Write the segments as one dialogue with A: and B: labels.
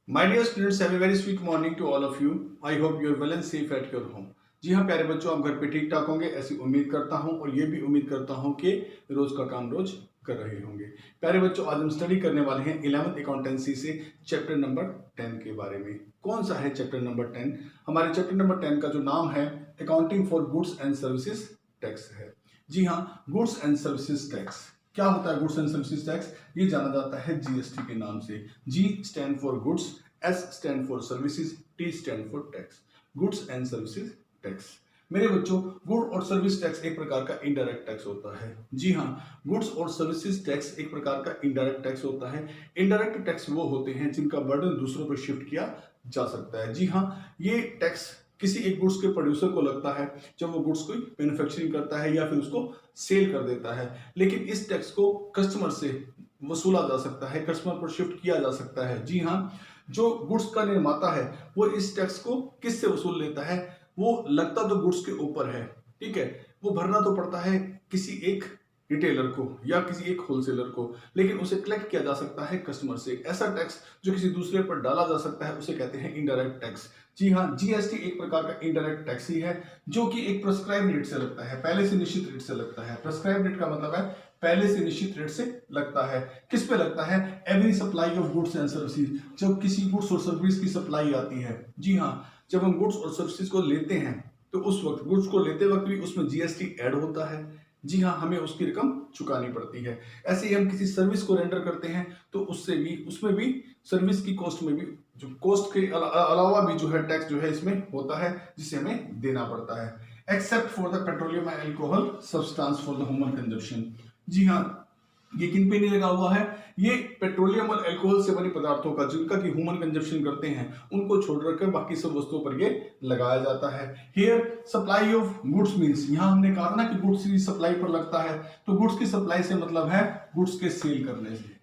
A: My dear students, have a very sweet morning to all of you. I hope you are well and safe at your home. जी हाँ प्यारे बच्चों, आप घर पे ठीक ठाक होंगे ऐसी उम्मीद करता हूँ और ये भी उम्मीद करता हूँ कि रोज का काम रोज कर रहे होंगे। प्यारे बच्चों, आज हम स्टडी करने वाले हैं 11th अकाउंटेंसी से चैप्टर नंबर 10 के बारे में। कौन सा है चैप्टर नंबर 10? हमारे चैप्टर नंबर 10 का जो नाम है accounting for goods and services tax है। जी हाँ, गुड्स एंड सर्विसेज टैक्स क्या होता है? गुड्स एंड सर्विसेज टैक्स ये जाना जाता है जीएसटी के नाम से। G stand for goods, S stand for services, T stand for tax. Goods and services tax. मेरे बच्चों, गुड और सर्विस टैक्स एक प्रकार का इनडायरेक्ट टैक्स होता है। जी हाँ, गुड्स और सर्विसेज टैक्स एक प्रकार का इनडायरेक्ट टैक्स होता है। इनडायरेक्ट टैक्स वो होते हैं जिनका बर्डन दूसरों पर शिफ्ट किया जा सकता है। जी हाँ, ये टैक्स किसी एक गुड्स के प्रोड्यूसर को लगता है जब वो गुड्स को मैन्युफैक्चरिंग करता है या फिर उसको सेल कर देता है। लेकिन इस टैक्स को कस्टमर से वसूला जा सकता है, कस्टमर पर शिफ्ट किया जा सकता है। जी हाँ, जो गुड्स का निर्माता है वो इस टैक्स को किससे वसूल लेता है? वो लगता तो गुड्स के ऊपर है, ठीक है, वो भरना तो पड़ता है किसी एक रिटेलर को या किसी एक होलसेलर को, लेकिन उसे कलेक्ट किया जा सकता है कस्टमर से। ऐसा टैक्स जो किसी दूसरे पर डाला जा सकता है उसे कहते हैं इनडायरेक्ट टैक्स। जी हाँ, जीएसटी एक प्रकार का इनडायरेक्ट टैक्स ही है जो कि एक प्रेस्क्राइब रेट से लगता है, पहले से निश्चित रेट से लगता है। प्रेस्क्राइब रेट का मतलब है पहले से निश्चित रेट से लगता है। किस पे लगता है? Every supply of goods and services, जब किसी गुड्स और सर्विस की सप्लाई आती है। जी हाँ, जब हम गुड्स और सर्विसेज को लेते हैं तो उस वक्त गुड्स को लेते वक्त भी उसमें जीएसटी ऐड होता है। जी हाँ, हमें उसकी रकम चुकानी पड़ती है। ऐसे ही हम किसी सर्विस को रेंडर करते हैं तो उसमें भी सर्विस की कॉस्ट में भी जो कॉस्ट के अलावा भी जो है टैक्स जो है इसमें होता है जिसे हमें देना पड़ता है। Except for the petroleum and alcohol substance for the human consumption. जी हाँ, ये किन पे नहीं लगा हुआ है? ये पेट्रोलियम और अल्कोहल से बने पदार्थों का जिनका कि ह्यूमन कंजप्शन करते हैं उनको छोड़ रखकर बाकी सब वस्तुओं पर ये लगाया जाता है। Here supply of goods means, यहाँ हमने कहा ना कि गुड्स की सप्लाई पर लगता है, तो गुड्स की सप्लाई से मतलब है गुड्स के सेल करने से।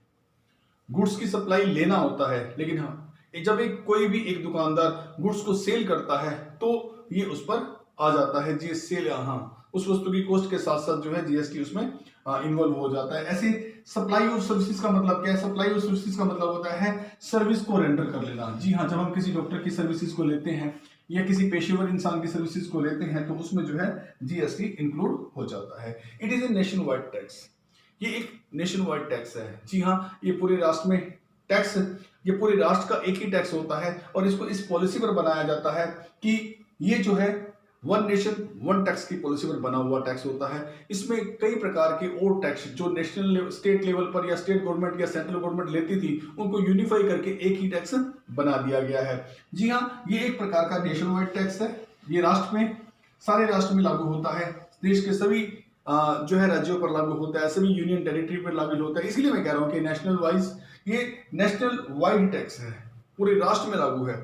A: गुड्स की सप्लाई लेना होता है, लेकिन हाँ जब कोई भी एक दुकानदार गुड्स को सेल करता है तो ये उस पर आ जाता है जी सेल। हाँ, उस वस्तु की कॉस्ट के साथ साथ जो है जीएसटी उसमें इन्वॉल्व हो जाता है। ऐसे सप्लाई ऑफ सर्विसेज का मतलब क्या है? सप्लाई ऑफ सर्विसेज का मतलब होता है सर्विस को रेंडर कर लेना। जी हाँ, जब हम किसी डॉक्टर की सर्विसेज को लेते हैं या किसी पेशेवर इंसान की सर्विसेज को लेते हैं तो उसमें जो है जीएसटी इंक्लूड हो जाता है। It is a nation wide tax. ये एक नेशन वाइड टैक्स है। जी हाँ, ये पूरे राष्ट्र में टैक्स, ये पूरे राष्ट्र का एक ही टैक्स होता है और इसको इस पॉलिसी पर बनाया जाता है कि ये जो है वन नेशन वन टैक्स की पॉलिसी पर बना हुआ टैक्स होता है। इसमें कई प्रकार के और टैक्स जो नेशनल लेवल, स्टेट लेवल पर या स्टेट गवर्नमेंट या सेंट्रल गवर्नमेंट लेती थी उनको यूनिफाई करके एक ही टैक्स बना दिया गया है। जी हाँ, ये एक प्रकार का नेशन वाइड टैक्स है। ये राष्ट्र में, सारे राष्ट्र में लागू होता है, देश के सभी जो है राज्यों पर लागू होता है, सभी यूनियन टेरिटरी पर लागू होता है। इसलिए मैं कह रहा हूँ कि नेशनल वाइज ये नेशनल वाइड टैक्स है, पूरे राष्ट्र में लागू है।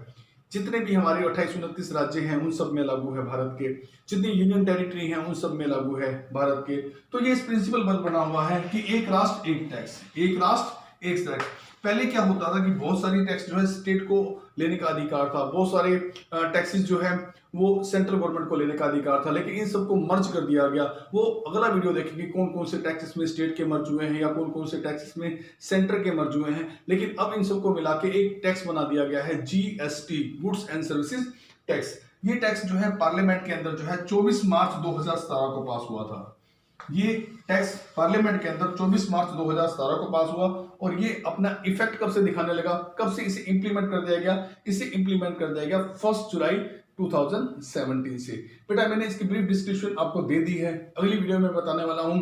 A: जितने भी हमारे 28-29 राज्य हैं उन सब में लागू है भारत के, जितनी यूनियन टेरिटरी हैं उन सब में लागू है भारत के। तो ये इस प्रिंसिपल पर बना हुआ है कि एक राष्ट्र एक टैक्स, एक राष्ट्र एक टैक्स। पहले क्या होता था कि बहुत सारी टैक्स जो है स्टेट को लेने का अधिकार था, बहुत सारे टैक्सेस जो है वो सेंट्रल गवर्नमेंट को लेने का अधिकार था, लेकिन इन सबको मर्ज कर दिया गया। वो अगला वीडियो देखेंगे कौन कौन से टैक्सेस में स्टेट के मर्ज हुए हैं या कौन कौन से टैक्सेस में सेंटर के मर्ज हुए हैं। लेकिन अब इन सबको मिला के एक टैक्स बना दिया गया है, GST, goods and services tax. ये टैक्स जो है पार्लियामेंट के अंदर जो है 24 मार्च 2017 को पास हुआ था। ये टैक्स पार्लियामेंट के अंदर 24 मार्च 2017 को पास हुआ और ये अपना इफेक्ट कब से दिखाने लगा, कब से इसे इंप्लीमेंट कर दिया गया? इसे इंप्लीमेंट कर दिया गया 1 जुलाई 2017 से। बेटा मैंने इसकी ब्रीफ डिस्क्रिप्शन आपको दे दी है। अगली वीडियो में बताने वाला हूं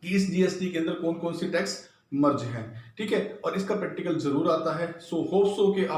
A: कि इस जीएसटी के अंदर कौन कौन सी टैक्स मर्ज हैं, ठीक है, और इसका प्रैक्टिकल जरूर आता है। सो होप सो कि आप